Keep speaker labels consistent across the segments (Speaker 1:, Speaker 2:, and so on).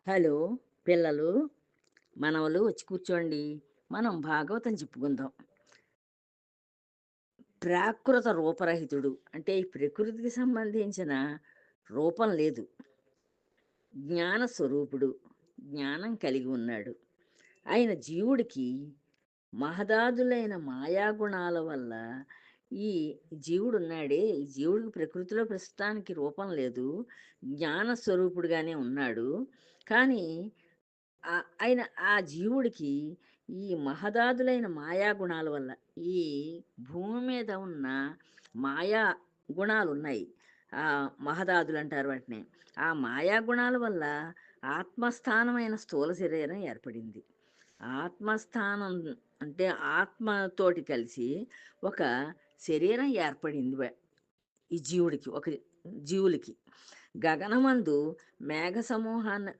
Speaker 1: Hello పిల్లలు, మనవలు వచ్చి కూర్చోండి. మనం భాగవతం చెప్పుకుందాం. ప్రాకృత రూపరహితుడు అంటే ఈ ప్రకృతికి సంబంధించిన రూపం లేదు. జ్ఞాన స్వరూపుడు. జ్ఞానం కలిగి ఉన్నాడు. ఆయన జీవుడికి మహదాదులైన మాయాగుణాల వల్ల ఈ జీవుడున్నాడే, ఈ జీవుడికి ప్రకృతిలో ప్రస్తుతానికి రూపం లేదు. జ్ఞాన స్వరూపుడుగానే ఉన్నాడు. కానీ ఆయన ఆ జీవుడికి ఈ మహదాదులైన మాయా గుణాల వల్ల, ఈ భూమి మీద ఉన్న మాయా గుణాలున్నాయి. మహదాదులు అంటారు వాటిని. ఆ మాయా గుణాల వల్ల ఆత్మస్థానమైన స్థూల శరీరం ఏర్పడింది. ఆత్మస్థానం అంటే ఆత్మతోటి కలిసి ఒక శరీరం ఏర్పడింది ఈ జీవుడికి, ఒక జీవులకి. గగనమందు మేఘ సమూహాన్ని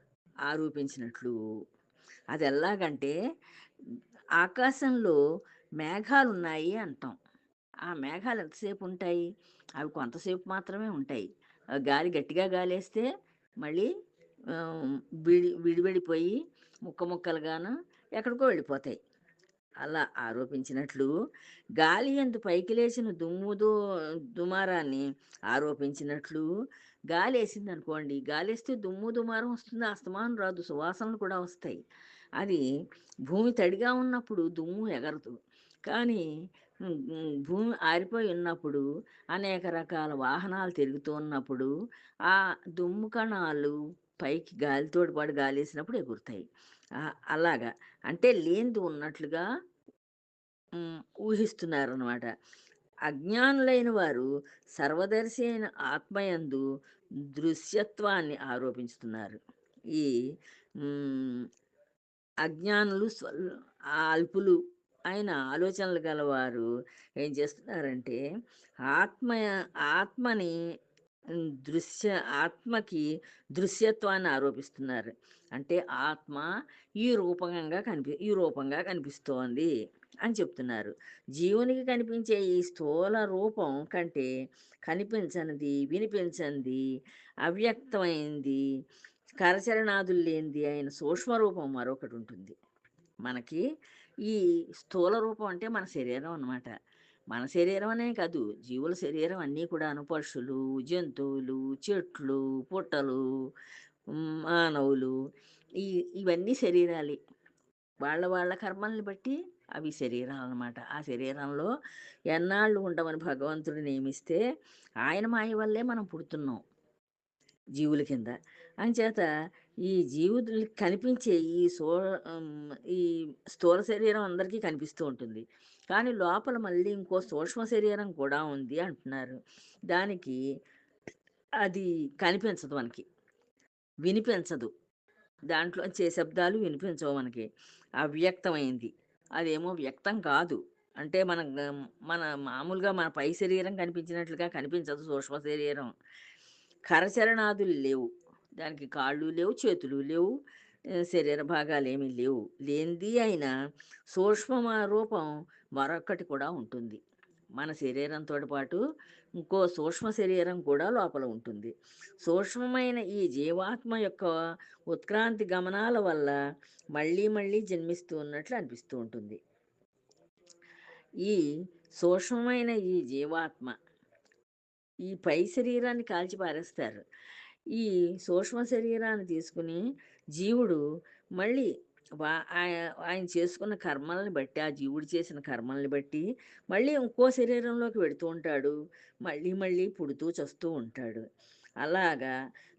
Speaker 1: ఆరోపించినట్లు. అది ఎలాగంటే, ఆకాశంలో మేఘాలున్నాయి అంటాం. ఆ మేఘాలు ఎంతసేపు ఉంటాయి? అవి కొంతసేపు మాత్రమే ఉంటాయి. గాలి గట్టిగా గాలేస్తే మళ్ళీ ఆహ్, విడివిడిపోయి ముక్క ముక్కలుగాను ఎక్కడికో వెళ్ళిపోతాయి. అలా ఆరోపించినట్లు గాలి యందు పైకి లేచిన దుమారాన్ని ఆరోపించినట్లు గాలేసిందనుకోండి, గాలేస్తే దుమ్ము దుమారం వస్తుంది, అస్తమానం రాదు, సువాసనలు కూడా వస్తాయి. అది భూమి తడిగా ఉన్నప్పుడు దుమ్ము ఎగరదు. కానీ భూమి ఆరిపోయి ఉన్నప్పుడు, అనేక రకాల వాహనాలు తిరుగుతూ ఉన్నప్పుడు, ఆ దుమ్ము కణాలు పైకి గాలితోటి పాటు గాలేసినప్పుడు ఎగురుతాయి. అలాగా. అంటే లేనిది ఉన్నట్లుగా ఊహిస్తున్నారనమాట. అజ్ఞానులైన వారు సర్వదర్శి అయిన ఆత్మయందు దృశ్యత్వాన్ని ఆరోపిస్తున్నారు. ఈ హ్మ్, అజ్ఞానులు అల్పులు అయిన ఆలోచనలు గలవారు ఏం చేస్తున్నారంటే, ఆత్మ ఆత్మని ఆత్మకి దృశ్యత్వాన్ని ఆరోపిస్తున్నారు. అంటే ఆత్మ ఈ రూపంగా కనిపిస్తోంది అని చెప్తున్నారు. జీవునికి కనిపించే ఈ స్థూల రూపం కంటే కనిపించనిది, వినిపించనిది, అవ్యక్తమైంది, కరచరణాదులు లేనిది అయిన సూక్ష్మ రూపం మరొకటుంటుంది. మనకి ఈ స్థూల రూపం అంటే మన శరీరం అనమాట. మన శరీరం అనే కాదు, జీవుల శరీరం అన్నీ కూడాను, పశువులు, జంతువులు, చెట్లు, పుట్టలు, మానవులు, ఈ ఇవన్నీ శరీరాలే. వాళ్ళ వాళ్ళ కర్మల్ని బట్టి అవి శరీరాలనమాట. ఆ శరీరంలో ఎన్నాళ్ళు ఉండమని భగవంతుడు నియమిస్తే, ఆయన మాయ వల్లే మనం పుడుతున్నాం జీవుల కింద. అంచేత ఈ జీవులకి కనిపించే ఈ స్థూల శరీరం అందరికీ కనిపిస్తూ ఉంటుంది. కానీ లోపల మళ్ళీ ఇంకో సూక్ష్మ శరీరం కూడా ఉంది అంటున్నారు. దానికి అది కనిపించదు మనకి. వినిపించదు. దాంట్లోంచే శబ్దాలు వినిపించవు మనకి. అవ్యక్తమైంది. అదేమో వ్యక్తం కాదు. అంటే మన మామూలుగా మన పై శరీరం కనిపించినట్లుగా కనిపించదు సూక్ష్మ శరీరం. కరచరణాదులు లేవు. దానికి కాళ్ళు లేవు, చేతులు లేవు, శరీర భాగాలేమీ లేవు. లేనిది అయినా రూపం మరొక్కటి కూడా ఉంటుంది. మన శరీరంతోటి పాటు ఇంకో సూక్ష్మ శరీరం కూడా లోపల ఉంటుంది. సూక్ష్మమైన ఈ జీవాత్మ యొక్క ఉత్క్రాంతి గమనాల వల్ల మళ్ళీ మళ్ళీ జన్మిస్తూ ఉన్నట్లు అనిపిస్తూ ఉంటుంది. ఈ సూక్ష్మమైన ఈ జీవాత్మ ఈ పై శరీరాన్ని కాల్చి పారేస్తారు. ఈ సూక్ష్మ శరీరాన్ని తీసుకుని జీవుడు మళ్ళీ ఆయన చేసుకున్న కర్మల్ని బట్టి, ఆ జీవుడు చేసిన కర్మల్ని బట్టి మళ్ళీ ఇంకో శరీరంలోకి వెడుతూ ఉంటాడు. మళ్ళీ మళ్ళీ పుడుతూ చస్తూ ఉంటాడు. అలాగా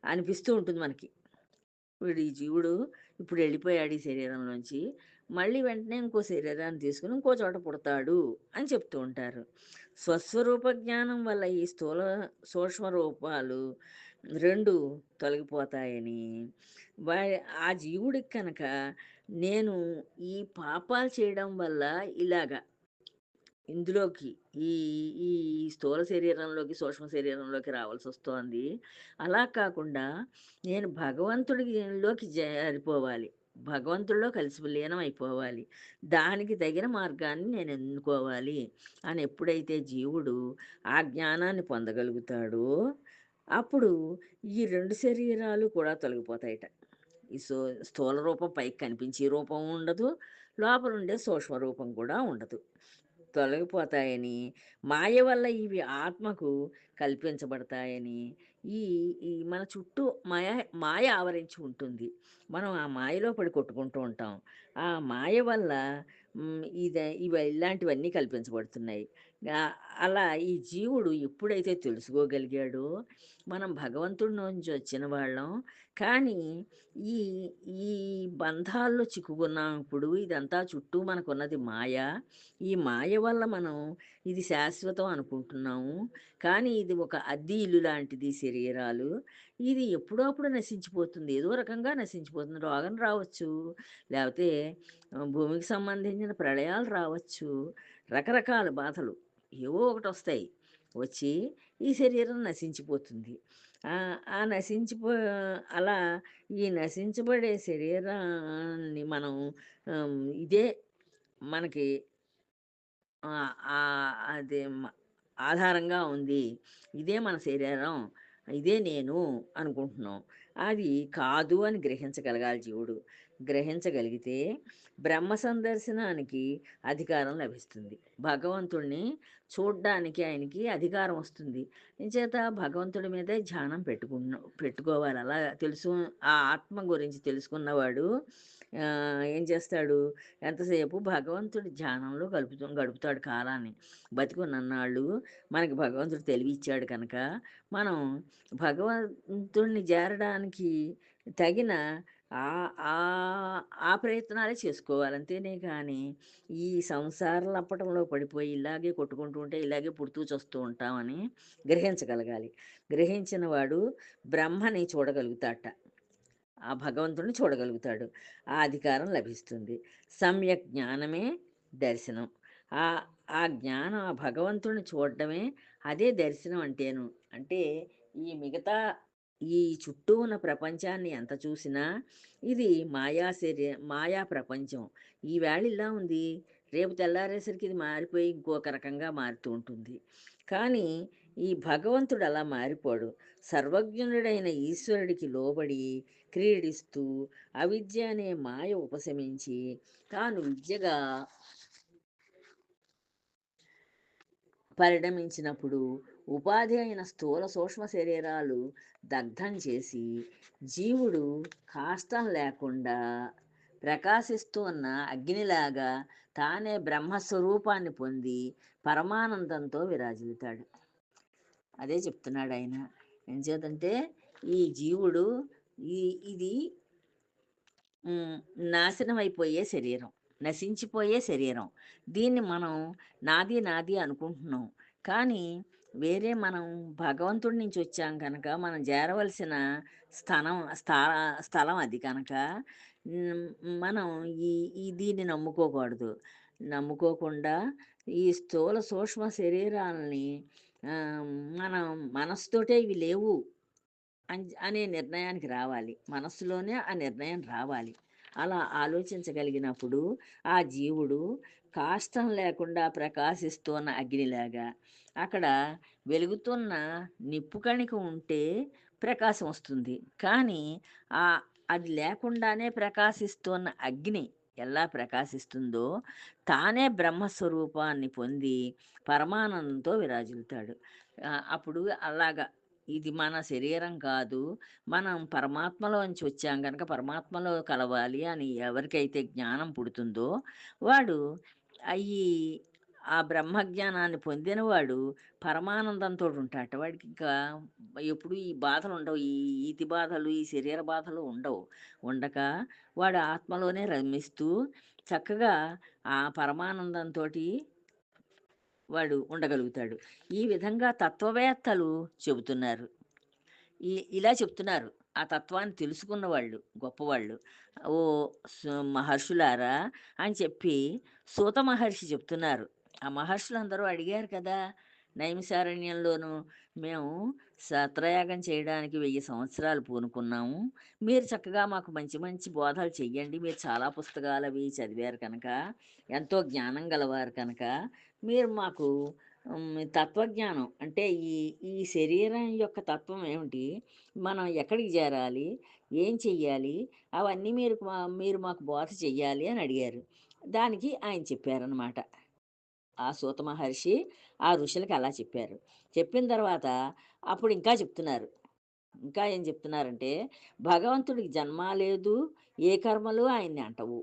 Speaker 1: అనిపిస్తూ ఉంటుంది మనకి. ఈ జీవుడు ఇప్పుడు వెళ్ళిపోయాడు ఈ శరీరంలోంచి. మళ్ళీ వెంటనే ఇంకో శరీరాన్ని తీసుకొని ఇంకో చోట పుడతాడు అని చెప్తూ ఉంటారు. స్వస్వరూప జ్ఞానం వల్ల ఈ సూక్ష్మ రూపాలు 2 తొలగిపోతాయని, వా ఆ జీవుడికి కనుక నేను ఈ పాపాలు చేయడం వల్ల ఇలాగ ఇందులోకి ఈ ఈ స్థూల శరీరంలోకి, సూక్ష్మ శరీరంలోకి రావాల్సొస్తోంది. అలా కాకుండా నేను లోకి జారిపోవాలి. భగవంతుడిలో కలిసి లీనమైపోవాలి. దానికి తగిన మార్గాన్ని నేను ఎన్నుకోవాలి అని ఎప్పుడైతే జీవుడు ఆ జ్ఞానాన్ని పొందగలుగుతాడో, అప్పుడు ఈ 2 శరీరాలు కూడా తొలగిపోతాయట. ఈ స్థూల రూపం పైకి కనిపించే రూపం ఉండదు. లోపల ఉండే సూక్ష్మ రూపం కూడా ఉండదు. తొలగిపోతాయని, మాయ వల్ల ఇవి ఆత్మకు కల్పించబడతాయని, ఈ ఈ మన చుట్టూ మాయ మాయ ఆవరించి ఉంటుంది. మనం ఆ మాయలో పడి కొట్టుకుంటూ ఉంటాం. ఆ మాయ వల్ల ఇలాంటివన్నీ కల్పించబడుతున్నాయి. ఆహ్, అలా ఈ జీవుడు ఎప్పుడైతే తెలుసుకోగలిగాడో, మనం భగవంతుడి నుంచి వచ్చిన వాళ్ళం. కానీ ఈ ఈ బంధాల్లో చిక్కుకున్నప్పుడు ఇదంతా చుట్టూ మనకున్నది మాయ. ఈ మాయ వల్ల మనం ఇది శాశ్వతం అనుకుంటున్నాము. కానీ ఇది ఒక అద్దె ఇల్లు లాంటిది శరీరాలు. ఇది ఎప్పుడో అప్పుడు నశించిపోతుంది. ఏదో రకంగా నశించిపోతుంది. రోగం రావచ్చు. లేపోతే భూమికి సంబంధించిన ప్రళయాలు రావచ్చు. రకరకాల బాధలు ఏవో ఒకటొస్తాయి. వచ్చి ఈ శరీరం నశించిపోతుంది. ఆ నశించిపో అలా ఈ నశించబడే శరీరాన్ని మనం ఇదే మనకి అది ఆధారంగా ఉంది. ఇదే మన శరీరం. ఇదే నేను అనుకుంటున్నాం. అది కాదు అని గ్రహించగలగాలి జీవుడు. గ్రహించగలిగితే బ్రహ్మ సందర్శనానికి అధికారం లభిస్తుంది. భగవంతుడిని చూడ్డానికి ఆయనకి అధికారం వస్తుంది. ఎంచేత భగవంతుడి మీదే ధ్యానం పెట్టుకోవాలి. అలా ఆ ఆత్మ గురించి తెలుసుకున్నవాడు ఏం చేస్తాడు? ఎంతసేపు భగవంతుడి ధ్యానంలో గడుపుతాడు కాలాన్ని. బతికున్నన్నాళ్ళు మనకి భగవంతుడు తెలివిచ్చాడు కనుక, మనం భగవంతుడిని చేరడానికి తగిన ఆ ప్రయత్నాలే చేసుకోవాలి. అంతేనే కానీ, ఈ సంసార లంపటంలో పడిపోయి ఇలాగే కొట్టుకుంటూ ఉంటే, ఇలాగే పుడుతూ చస్తూ ఉంటామని గ్రహించగలగాలి. గ్రహించిన వాడు బ్రహ్మని చూడగలుగుతాడట. ఆ భగవంతుడిని చూడగలుగుతాడు. ఆ అధికారం లభిస్తుంది. సమ్యక్ జ్ఞానమే దర్శనం. ఆహ్, ఆ జ్ఞానం ఆ భగవంతుడిని చూడడమే అదే దర్శనం అంటేను. అంటే ఈ మిగతా ఈ చుట్టూ ఉన్న ప్రపంచాన్ని ఎంత చూసినా ఇది మాయా ప్రపంచం. ఈవేళ ఇలా ఉంది. రేపు తెల్లారేసరికి ఇది మారిపోయి ఇంకొక రకంగా మారుతూ ఉంటుంది. కానీ ఈ భగవంతుడు అలా మారిపోడు. సర్వజ్ఞుడైన ఈశ్వరుడికి లోబడి క్రీడిస్తూ అవిద్య అనే మాయ ఉపశమించి తాను విద్యగా పరిణమించినప్పుడు ఉపాధి అయిన స్థూల సూక్ష్మ శరీరాలు దగ్ధం చేసి జీవుడు కాష్టం లేకుండా ప్రకాశిస్తూ ఉన్న అగ్నిలాగా తానే బ్రహ్మస్వరూపాన్ని పొంది పరమానందంతో విరాజిల్లుతాడు. అదే చెప్తున్నాడు ఆయన. ఎంచేతంటే ఈ జీవుడు ఈ ఇది హ్మ్. నాశనమైపోయే శరీరం. నశించిపోయే శరీరం. దీన్ని మనం నాది, నాది అనుకుంటున్నాం. కానీ మనం భగవంతుడి నుంచి వచ్చాం కనుక మనం చేరవలసిన స్థనం స్థా స్థలం అది కనుక హ్మ్, మనం ఈ ఈ దీన్ని నమ్ముకోకూడదు. నమ్ముకోకుండా ఈ స్థూల సూక్ష్మ శరీరాల్ని ఆహ్, మనం మనస్సుతోటే ఇవి లేవు అనే నిర్ణయానికి రావాలి. మనస్సులోనే ఆ నిర్ణయం రావాలి. అలా ఆలోచించగలిగినప్పుడు ఆ జీవుడు కాష్టం లేకుండా ప్రకాశిస్తున్న అగ్నిలాగా అక్కడ వెలుగుతున్న నిప్పు కణిక ఉంటే ప్రకాశం వస్తుంది. కానీ ఆహ్, అది లేకుండానే ప్రకాశిస్తున్న అగ్ని ఎలా ప్రకాశిస్తుందో తానే బ్రహ్మస్వరూపాన్ని పొంది పరమానందంతో విరాజిల్లుతాడు. అప్పుడు అలాగా ఇది మన శరీరం కాదు. మనం పరమాత్మలోంచి వచ్చాం గనక పరమాత్మలో కలవాలి అని ఎవరికైతే జ్ఞానం పుడుతుందో, వాడు ఈ ఆ బ్రహ్మజ్ఞానాన్ని పొందినవాడు పరమానందంతోటి ఉంటాడట. వాడికింకా ఎప్పుడు ఈ బాధలుండవు. ఈ ఈతి బాధలు, ఈ శరీర బాధలు ఉండవు. ఉండక వాడు ఆత్మలోనే రమిస్తూ చక్కగా ఆ పరమానందంతోటి ఉండగలుగుతాడు. ఈ విధంగా తత్వవేత్తలు చెబుతున్నారు. ఇలా చెప్తున్నారు. ఆ తత్వాన్ని తెలుసుకున్న వాళ్ళు, గొప్పవాళ్ళు. ఓ మహర్షులారా అని చెప్పి సూత మహర్షి చెప్తున్నారు. ఆ మహర్షులందరూ అడిగారు కదా! నైమిషారణ్యంలోను మేము సత్రయాగం చేయడానికి 1000 సంవత్సరాలు పూనుకున్నాము. మీరు చక్కగా మాకు మంచి మంచి బోధలు చెయ్యండి. మీరు చాలా పుస్తకాలవి చదివారు కనుక, ఎంతో జ్ఞానం గలవారు కనుక, మీరు మాకు తత్వజ్ఞానం అంటే ఈ ఈ శరీరం యొక్క తత్వం ఏమిటి? మనం ఎక్కడికి చేరాలి? ఏం చెయ్యాలి? అవన్నీ మీరు మాకు బోధ చెయ్యాలి అని అడిగారు. దానికి ఆయన చెప్పారనమాట. ఆ సూత మహర్షి ఆ ఋషులకి అలా చెప్పారు. చెప్పిన తర్వాత అప్పుడు ఇంకా చెప్తున్నారు. ఇంకా ఏం చెప్తున్నారంటే, భగవంతుడికి జన్మ లేదు, ఏ కర్మలు ఆయన్ని అంటవు.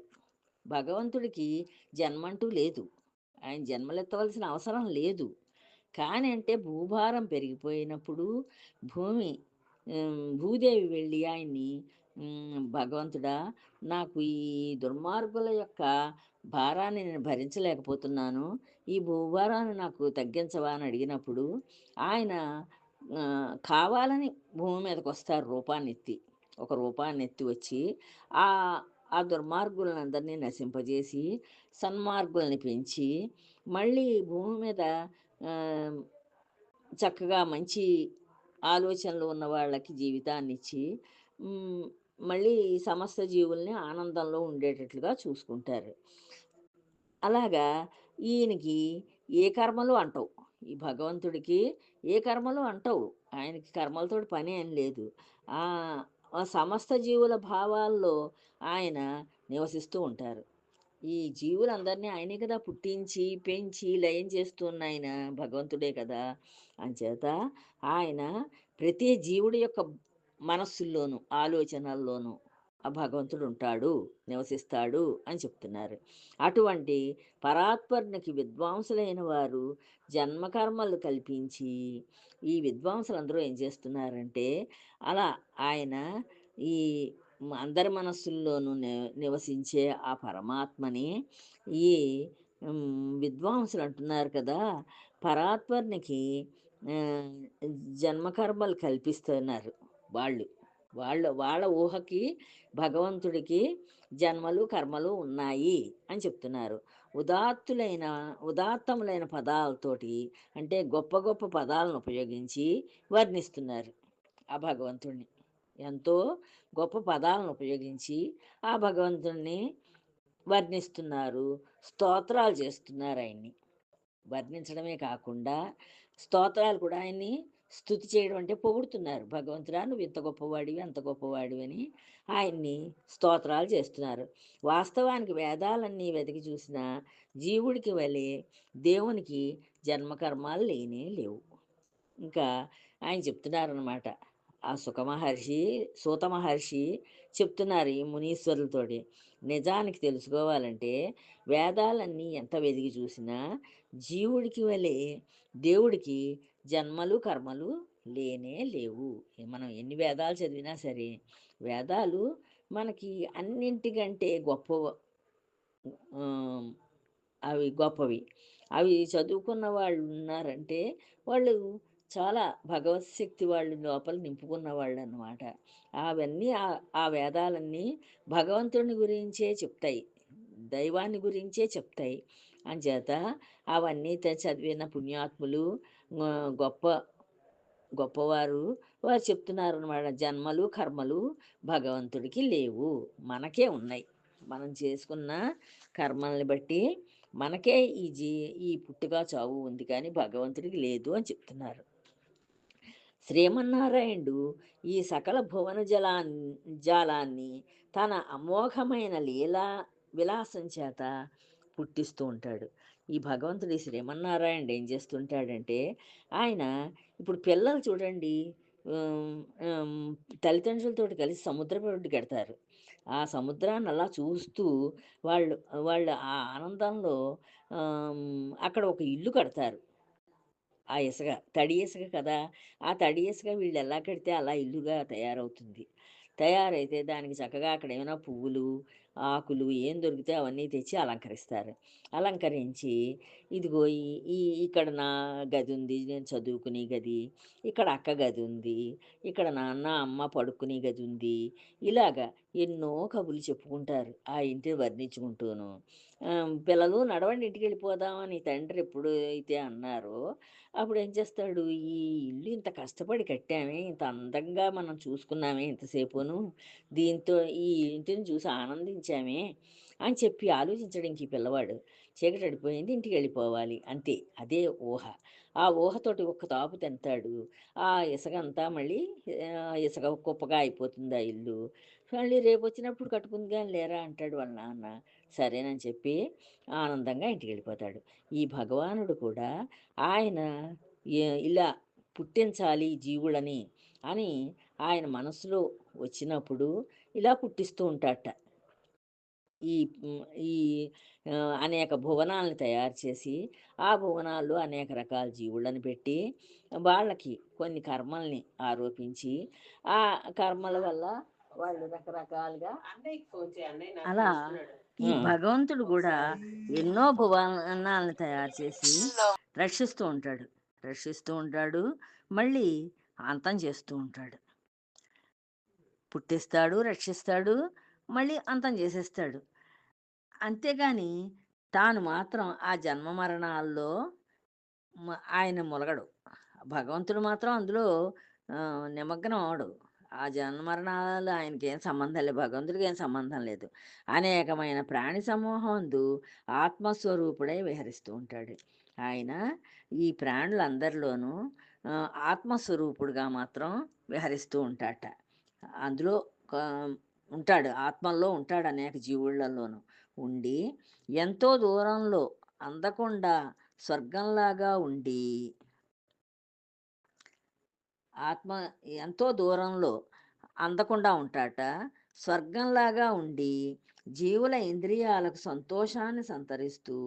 Speaker 1: భగవంతుడికి జన్మంటూ లేదు. ఆయన జన్మలెత్తవలసిన అవసరం లేదు. కానీ అంటే భూభారం పెరిగిపోయినప్పుడు భూమి భూదేవి వెళ్ళి ఆయన్ని భగవంతుడా, నాకు ఈ దుర్మార్గుల యొక్క భారాన్ని నేను భరించలేకపోతున్నాను. ఈ భూభారాన్ని నాకు తగ్గించవా అని అడిగినప్పుడు ఆయన కావాలని భూమి మీదకొస్తారు రూపాన్నెత్తి. ఒక రూపాన్నెత్తి వచ్చి ఆహ్, ఆ దుర్మార్గులనందరినీ నశింపజేసి, సన్మార్గుల్ని పెంచి, మళ్ళీ భూమి మీద ఆహ్, చక్కగా మంచి ఆలోచనలు ఉన్న వాళ్ళకి జీవితాన్నిచ్చి, హ్మ్, మళ్ళీ సమస్త జీవుల్ని ఆనందంలో ఉండేటట్లుగా చూసుకుంటారు. అలాగా ఈయనకి ఏ కర్మలు అంటవు. ఈ భగవంతుడికి ఏ కర్మలు అంటవు. ఆయనకి కర్మలతోటి పని ఏం లేదు. ఆహ్, ఆ సమస్త జీవుల భావాల్లో ఆయన నివసిస్తూ ఉంటారు. ఈ జీవులందరినీ ఆయనే కదా పుట్టించి, పెంచి, లయం చేస్తున్నాయన భగవంతుడే కదా! అంచేత ఆయన ప్రతి జీవుడి యొక్క మనస్సుల్లోనూ, ఆలోచనల్లోనూ ఆ భగవంతుడుంటాడు, నివసిస్తాడు అని చెప్తున్నారు. అటువంటి పరాత్పరునికి విద్వాంసులైన వారు జన్మకర్మలు కల్పించి, ఈ విద్వాంసులందరూ ఏం చేస్తున్నారంటే, అలా ఆయన ఈ అందరి మనస్సుల్లోనూ నివసించే ఆ పరమాత్మని ఈ విద్వాంసులు అంటున్నారు కదా! పరాత్పరునికి ఆహ్, జన్మకర్మలు కల్పిస్తున్నారు వాళ్ళు. వాళ్ళ ఊహకి భగవంతుడికి జన్మలు, కర్మలు ఉన్నాయి అని చెప్తున్నారు. ఉదాత్తులైన ఉదాత్తములైన పదాలతోటి అంటే గొప్ప గొప్ప పదాలను ఉపయోగించి వర్ణిస్తున్నారు ఆ భగవంతుడిని. ఎంతో గొప్ప పదాలను ఉపయోగించి ఆ భగవంతుడిని వర్ణిస్తున్నారు. స్తోత్రాలు చేస్తున్నారు ఆయన్ని. వర్ణించడమే కాకుండా స్తోత్రాలు కూడా ఆయన్ని స్తుతి చేయడం అంటే పొగుడుతున్నారు. భగవంతుడా నువ్వు ఇంత గొప్పవాడివి, అంత గొప్పవాడివని ఆయన్ని స్తోత్రాలు చేస్తున్నారు. వాస్తవానికి వేదాలన్నీ వెతికి చూసినా జీవుడికి వలె దేవునికి జన్మకర్మాలు లేనే లేవు. ఇంకా ఆయన చెప్తున్నారనమాట. ఆ సూత మహర్షి చెప్తున్నారు ఈ మునీశ్వరులతోటి. నిజానికి తెలుసుకోవాలంటే వేదాలన్నీ ఎంత వెదికి చూసినా జీవుడికి వలె దేవుడికి జన్మలు, కర్మలు లేనే లేవు. మనం ఎన్ని వేదాలు చదివినా సరే, వేదాలు మనకి అన్నింటికంటే ఆహ్, అవి గొప్పవి. అవి చదువుకున్న వాళ్ళున్నారంటే, వాళ్ళు చాలా భగవత్ శక్తి వాళ్ళు లోపల నింపుకున్న వాళ్ళనమాట. అవన్నీ ఆ వేదాలన్నీ భగవంతుడిని గురించే చెప్తాయి. దైవాన్ని గురించే చెప్తాయి. అంచేత అవన్నీ చదివిన పుణ్యాత్ములు గొప్ప గొప్పవారు వారు చెప్తున్నారనమాట. జన్మలు, కర్మలు భగవంతుడికి లేవు. మనకే ఉన్నాయి. మనం చేసుకున్న కర్మల్ని బట్టి మనకే ఈ పుట్టుక, చావు ఉంది కానీ భగవంతుడికి లేదు అని చెప్తున్నారు. శ్రీమన్నారాయణుడు ఈ సకల భువన జాలాన్ని తన అమోఘమైన లీలా విలాసం చేత పుట్టిస్తూ ఉంటాడు. ఈ భగవంతుడు ఈ శ్రీమన్నారాయణుడు ఏం చేస్తుంటాడంటే, ఆయన ఇప్పుడు పిల్లలు చూడండి ఆహ్, ఆహ్, తల్లిదండ్రులతోటి కలిసి సముద్రం ఒడ్డుకెడతారు. ఆ సముద్రాన్ని అలా చూస్తూ వాళ్ళు వాళ్ళు ఆ ఆనందంలో అక్కడ ఒక ఇల్లు కడతారు. ఆ ఇసక. తడి ఇసక కదా! ఆ తడి ఇసక వీళ్ళెలా కడితే అలా ఇల్లుగా తయారవుతుంది. తయారైతే దానికి చక్కగా అక్కడేమైనా పువ్వులు, ఆకులు ఏం దొరికితే అవన్నీ తెచ్చి అలంకరిస్తారు. అలంకరించి ఇదిగో ఈ ఈ ఇక్కడ నా గదుంది. నేను చదువుకునే గది. ఇక్కడ అక్క గదుంది. ఇక్కడ నాన్న, అమ్మ పడుకునే గదుంది. ఇలాగ ఎన్నో కబుర్లు చెప్పుకుంటారు. ఆ ఇంటిని వర్ణించుకుంటూను. పిల్లలు నడవండి ఇంటికెళ్ళిపోదాం అని తండ్రి ఎప్పుడైతే అన్నారో అప్పుడేం చేస్తాడు, ఈ ఇల్లు ఇంత కష్టపడి కట్టామే, ఇంత అందంగా మనం చూసుకున్నామే ఇంతసేపును, దీంతో ఈ ఇంటిని చూసి ఆనందించామే, అని చెప్పి ఆలోచించడు ఇంక ఈ పిల్లవాడు. చీకటడిపోయింది, ఇంటికెళ్ళిపోవాలి అంతే. అదే ఊహ. ఆ ఊహతోటి ఒక్క తాపు తింటాడు. ఆ ఇసకంతా మళ్ళీ ఇసక కుప్పగా అయిపోతుంది ఆ ఇల్లు. మళ్ళీ రేపొచ్చినప్పుడు కట్టుకుందుగాని లేరా అంటాడు వాళ్ళ నాన్న. సరేనని చెప్పి ఆనందంగా ఇంటికెళ్ళిపోతాడు. ఈ భగవానుడు కూడా ఆయన ఇలా పుట్టించాలి జీవులని అని ఆయన మనసులో వచ్చినప్పుడు ఇలా పుట్టిస్తూ ఉంటాడట. ఈ ఈ అనేక భువనాలను తయారు చేసి, ఆ భువనాల్లో అనేక రకాల జీవులను పెట్టి, వాళ్ళకి కొన్ని కర్మల్ని ఆరోపించి, ఆ కర్మల వల్ల వాళ్ళు రకరకాలుగా అలా ఈ భగవంతుడు గూడా ఎన్నో భువనాలను తయారు చేసి రక్షిస్తూ ఉంటాడు. రక్షిస్తూ ఉంటాడు. మళ్ళీ అంతం చేస్తూ ఉంటాడు. పుట్టిస్తాడు, రక్షిస్తాడు, మళ్ళీ అంతం చేసేస్తాడు. అంతేగాని తాను మాత్రం ఆ జన్మ మరణాల్లో ఆయన ములగడు. భగవంతుడు మాత్రం అందులో నిమగ్నం అవ్వడు. ఆ జన్మ మరణాలు ఆయనకేం సంబంధం లేదు. భగవంతుడికి ఏం సంబంధం లేదు. అనేకమైన ప్రాణి సమూహమందు ఆత్మస్వరూపుడై విహరిస్తూ ఉంటాడు. ఆయన ఈ ప్రాణులందరిలోనూ ఆత్మస్వరూపుడుగా మాత్రం విహరిస్తూ ఉంటాడట. అందులో క ఉంటాడు. ఆత్మల్లో ఉంటాడు అనేక జీవులలోనూ. ఉండి ఎంతో దూరంలో అందకుండా స్వర్గంలాగా ఉండి ఆత్మ ఎంతో దూరంలో అందకుండా ఉంటాడట. స్వర్గంలాగా ఉండి జీవుల ఇంద్రియాలకు సంతోషాన్ని సంతరిస్తూ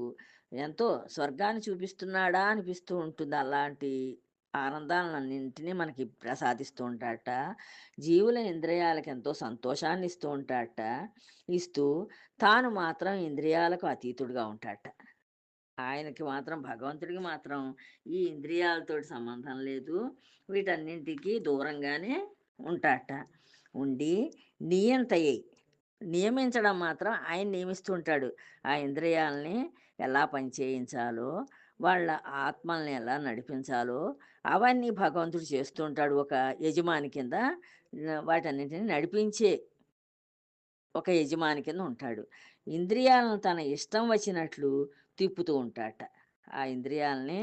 Speaker 1: ఎంతో స్వర్గాన్ని చూపిస్తున్నాడా అనిపిస్తూ ఉంటుంది. అలాంటి ఆనందాలన్నింటినీ మనకి ప్రసాదిస్తూ ఉంటాడట. జీవుల ఇంద్రియాలకు ఎంతో సంతోషాన్ని ఇస్తూ ఉంటాడట. ఇస్తూ తాను మాత్రం ఇంద్రియాలకు అతీతుడుగా ఉంటాడట. ఆయనకి మాత్రం భగవంతుడికి మాత్రం ఈ ఇంద్రియాలతోటి సంబంధం లేదు. వీటన్నింటికి దూరంగానే ఉంటాడట. ఉండి నియంతయ్యి. నియమించడం మాత్రం ఆయన నియమిస్తూ ఉంటాడు. ఆ ఇంద్రియాలని ఎలా పనిచేయించాలో, వాళ్ళ ఆత్మల్ని ఎలా నడిపించాలో అవన్నీ భగవంతుడు చేస్తూ ఉంటాడు. ఒక యజమాని కింద వాటన్నిటిని నడిపించే ఒక యజమాని కింద ఉంటాడు. ఇంద్రియాలను తన ఇష్టం వచ్చినట్లు తిప్పుతూ ఉంటాడట. ఆ ఇంద్రియాలని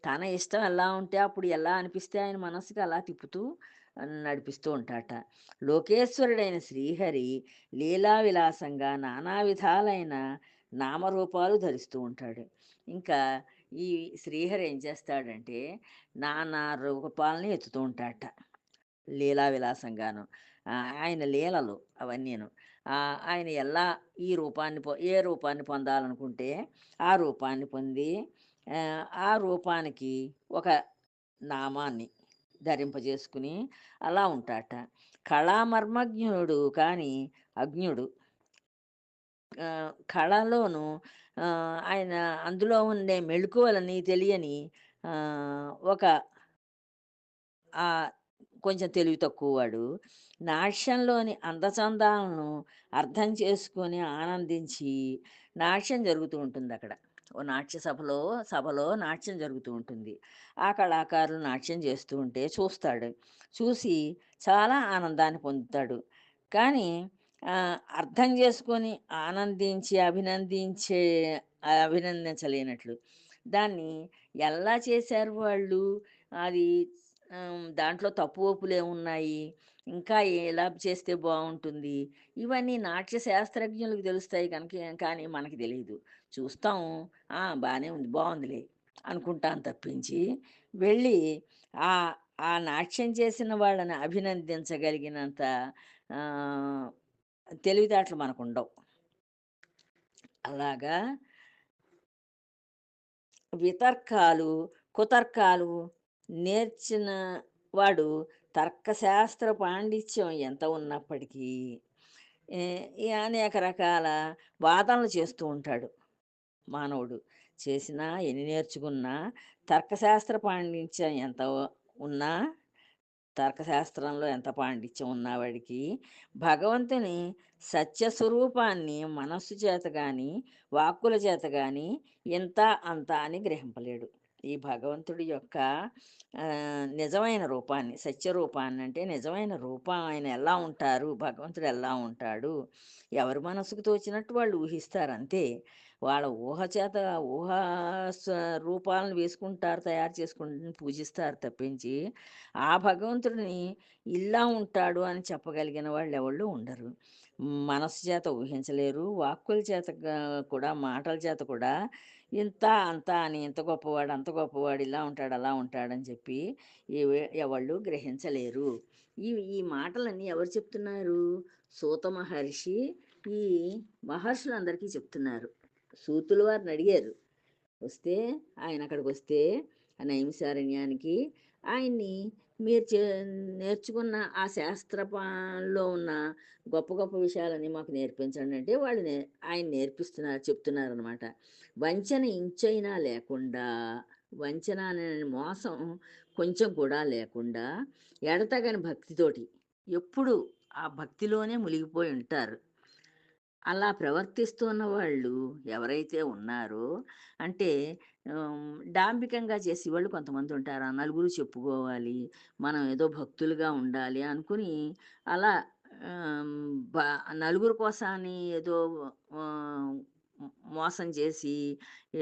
Speaker 1: తన ఇష్టం ఎలా ఉంటే అప్పుడు ఎలా అనిపిస్తే ఆయన మనసుకి అలా తిప్పుతూ నడిపిస్తూ ఉంటాడట. లోకేశ్వరుడైన శ్రీహరి లీలా విలాసంగా నానా విధాలైన నామరూపాలు ధరిస్తూ ఉంటాడు. ఇంకా ఈ శ్రీహరి ఏం చేస్తాడంటే నానా రూపాలని ఎత్తుతూ ఉంటాడట. లీలా విలాసంగాను. ఆయన లీలలు అవన్నీను. ఆయన ఎలా ఈ రూపాన్ని ఏ రూపాన్ని పొందాలనుకుంటే ఆ రూపాన్ని పొంది ఆ రూపానికి ఒక నామాన్ని ధరింపజేసుకుని అలా ఉంటాడట. కళామర్మజ్ఞుడు కానీ అజ్ఞుడు. కళలోను ఆయన అందులో ఉండే మెళకువలని తెలియని ఒక ఆహ్, కొంచెం తెలివి తక్కువవాడు. నాట్యంలోని అందచందాలను అర్థం చేసుకొని ఆనందించి నాట్యం జరుగుతూ ఉంటుందక్కడ. ఓ నాట్య సభలో నాట్యం జరుగుతూ ఉంటుంది. ఆ కళాకారులు నాట్యం చేస్తూ ఉంటే చూస్తాడు. చూసి చాలా ఆనందాన్ని పొందుతాడు. కానీ అర్థం చేసుకొని ఆనందించి, అభినందించలేనట్లు. దాన్ని ఎలా చేశారు వాళ్ళు? అది దాంట్లో తప్పు ఒప్పులేమున్నాయి? ఇంకా ఎలా చేస్తే బావుంటుంది? ఇవన్నీ నాట్య శాస్త్రజ్ఞులకు తెలుస్తాయి కనుక కానీ మనకి తెలీదు. చూస్తాం. బానే ఉంది. బావుందిలే అనుకుంటాం తప్పించి, వెళ్ళి ఆహ్, ఆ నాట్యం చేసిన వాళ్ళని అభినందించగలిగినంత ఆహ్, తెలివితేటలు మనకుండవు. అలాగా వితర్కాలు, కుతర్కాలు నేర్చిన వాడు తర్కశాస్త్ర పాండిత్యం ఎంత ఉన్నప్పటికీ ఏ ఈ అనేక రకాల వాదనలు చేస్తూ ఉంటాడు మానవుడు. చేసినా, ఎన్ని నేర్చుకున్నా, తర్కశాస్త్ర పాండిత్యం ఎంత ఉన్నా, తర్కశాస్త్రంలో ఎంత పాండిత్యం ఉన్నవాడికి, భగవంతుని సత్యస్వరూపాన్ని మనస్సు చేత గాని, వాక్కుల చేత గాని ఇంత, అంత అని గ్రహింపలేడు. ఈ భగవంతుడి యొక్క నిజమైన రూపాన్ని, సత్యరూపాన్ని, అంటే నిజమైన రూపం ఆయన ఎలా ఉంటారు, భగవంతుడు ఎలా ఉంటాడు, ఎవరి మనసుకు తోచినట్టు వాళ్ళు ఊహిస్తారు అంతే. వాళ్ళ ఊహ చేత ఊహా రూపాలను వేసుకుంటారు, తయారు చేసుకుంటూ పూజిస్తారు తప్పించి, ఆ భగవంతుడిని ఇలా ఉంటాడు అని చెప్పగలిగిన వాళ్ళు ఎవళ్ళు ఉండరు. మనస్సు చేత ఊహించలేరు, వాక్కుల చేత కూడా, మాటల చేత కూడా ఇంత, అంత అని, ఇంత గొప్పవాడు, అంత గొప్పవాడు, ఇలా ఉంటాడు, అలా ఉంటాడని చెప్పి ఎవళ్ళు గ్రహించలేరు. ఈ ఈ మాటలన్నీ ఎవరు చెప్తున్నారు? సూత మహర్షి ఈ మహర్షులందరికీ చెప్తున్నారు. సూతుల వారిని అడిగారు. వస్తే ఆయన అక్కడికొస్తే ఆ నైమిషారణ్యానికి ఆయన్ని మీరు నేర్చుకున్న ఆ శాస్త్రంలో ఉన్న గొప్ప గొప్ప విషయాలన్నీ మాకు నేర్పించండి అంటే వాళ్ళు ఆయన నేర్పిస్తున్నారు, చెప్తున్నారనమాట. వంచన ఇంచైనా లేకుండా, వంచన అనే మోసం కొంచెం కూడా లేకుండా, ఎడతగని భక్తితోటి ఎప్పుడు ఆ భక్తిలోనే మునిగిపోయి ఉంటారు. అలా ప్రవర్తిస్తున్న వాళ్ళు ఎవరైతే ఉన్నారో, అంటే డాంభికంగా చేసేవాళ్ళు కొంతమంది ఉంటారు. ఆ నలుగురు చెప్పుకోవాలి, మనం ఏదో భక్తులుగా ఉండాలి అనుకుని అలా ఆహ్, బ నలుగురు కోసాన్ని ఏదో ఆహ్, మోసం చేసి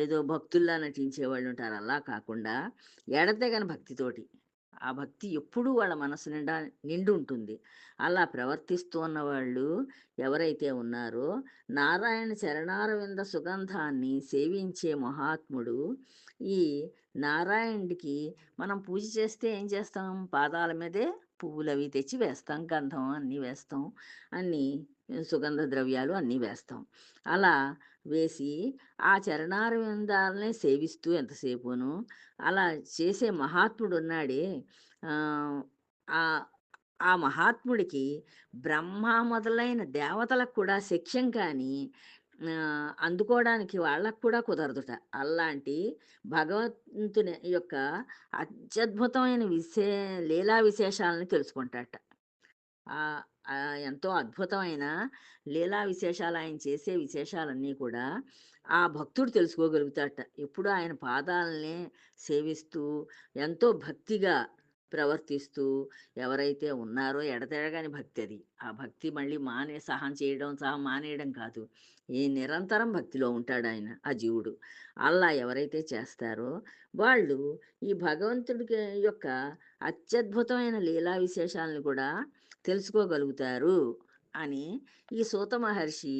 Speaker 1: ఏదో భక్తుల్లా నటించేవాళ్ళు ఉంటారు. అలా కాకుండా ఎడతెగని భక్తితోటి, ఆ భక్తి ఎప్పుడూ వాళ్ళ మనసు నిండా నిండుంటుంది. అలా ప్రవర్తిస్తూ ఉన్నవాళ్ళు ఎవరైతే ఉన్నారో, నారాయణ చరణారవింద సుగంధాన్ని సేవించే మహాత్ముడు, ఈ నారాయణుడికి మనం పూజ చేస్తే ఏం చేస్తాం? పాదాల మీదే పువ్వులవి తెచ్చి వేస్తాం. గంధం అన్నీ వేస్తాం. అన్నీ సుగంధ ద్రవ్యాలు అన్నీ వేస్తాం. అలా వేసి ఆ చరణారవిందాలనే సేవిస్తూ ఎంతసేపును అలా చేసే మహాత్ముడున్నాడే, ఆహ్, ఆ ఆ మహాత్ముడికి బ్రహ్మ మొదలైన దేవతలకు కూడా శక్యం కానీ అందుకోవడానికి వాళ్ళకు కూడా కుదరదుట. అలాంటి భగవంతుని యొక్క అత్యద్భుతమైన లీలా విశేషాలను తెలుసుకుంటాడట. ఆహ్, ఎంతో అద్భుతమైన లీలా విశేషాలు, ఆయన చేసే విశేషాలన్నీ కూడా ఆ భక్తుడు తెలుసుకోగలుగుతాడట. ఎప్పుడూ ఆయన పాదాలనే సేవిస్తూ, ఎంతో భక్తిగా ప్రవర్తిస్తూ ఎవరైతే ఉన్నారో, ఎడతెగని భక్తి అది. ఆ భక్తి మళ్ళీ సహం చేయడం, సహం మానేయడం కాదు. నిరంతరం భక్తిలో ఉంటాడాయన, ఆ జీవుడు. అలా ఎవరైతే చేస్తారో వాళ్ళు ఈ భగవంతుడికి యొక్క అత్యద్భుతమైన లీలా విశేషాలను కూడా తెలుసుకోగలుగుతారు అని ఈ సూత మహర్షి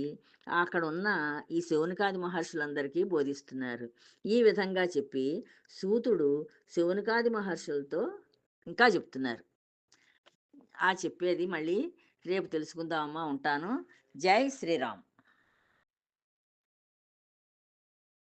Speaker 1: అక్కడున్న ఈ శౌనకాది మహర్షులందరికీ బోధిస్తున్నారు. ఈ విధంగా చెప్పి సూతుడు శౌనకాది మహర్షులతో ఇంకా చెప్తున్నారు. ఆ చెప్పేది మళ్ళీ రేపు తెలుసుకుందామమ్మా. ఉంటాను. జై శ్రీరామ్.